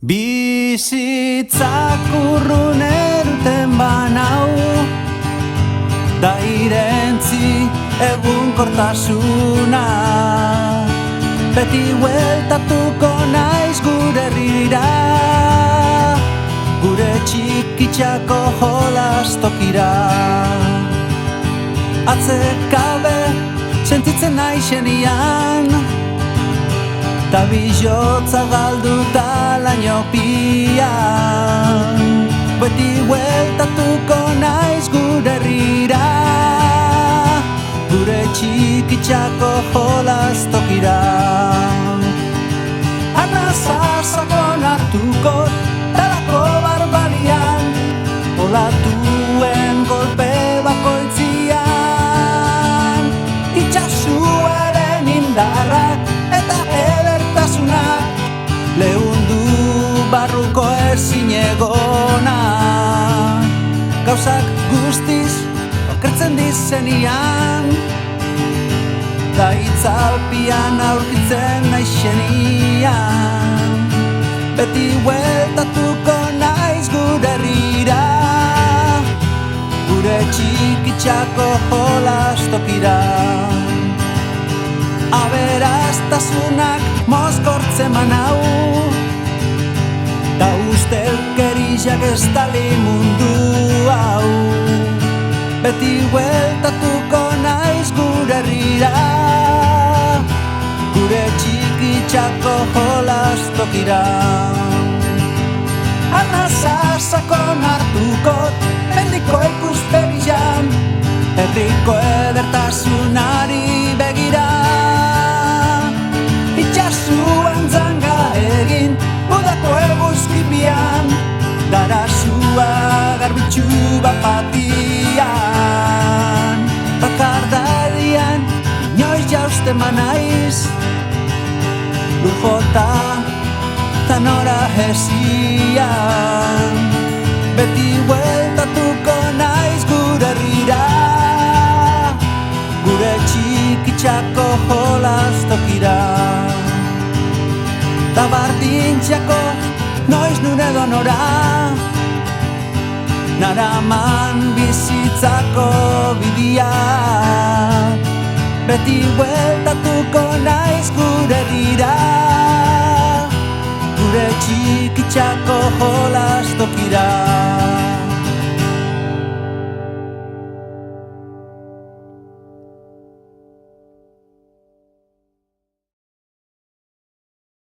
Bizitzak urrun eruten banau, da irentzi egunkortasuna. Beti hueltatuko naiz gure herrira, gure txikitxako jolastokira. Atzekabe sentitzen naixenian, ta bihotza galduta lainopian. Beti hueltatuko naiz gure herrira, gure txikitxako jolastokira. Arnazazakon hartuko talako barbalian, olatuen golpe bakoitzian. Itxasuaren indarrak eta edertasunak lehundu barruko ezinegona. Gauzak guztiz okertzen dizenian, da itzalpian aurkitzen naixenian. Beti hueltatuko naiz gure herrira, gure txikitxako jolastokira. Aberastasunak mozkortzen manau, da ustelkeriak estali mundu hau. Beti hueltatuko naiz gure herrira, gure txikitxako jolastokira. Arnazazakon hartuko mendiko ikuspegian, herriko edertasunari begira. Itxasuan zanga egin udako eguzkipian, darasua garbitxu bapatian. Bakardadian inoiz jausten manaiz, lujota tanora hesian. Beti hueltatuko naiz gure herrira, gure txikitxako jolastokira. Da bardintxako noiz nure donora, naraman bizitzako bidia. Beti hueltatuko naiz gure herrira, gure txikitxako jolastokira.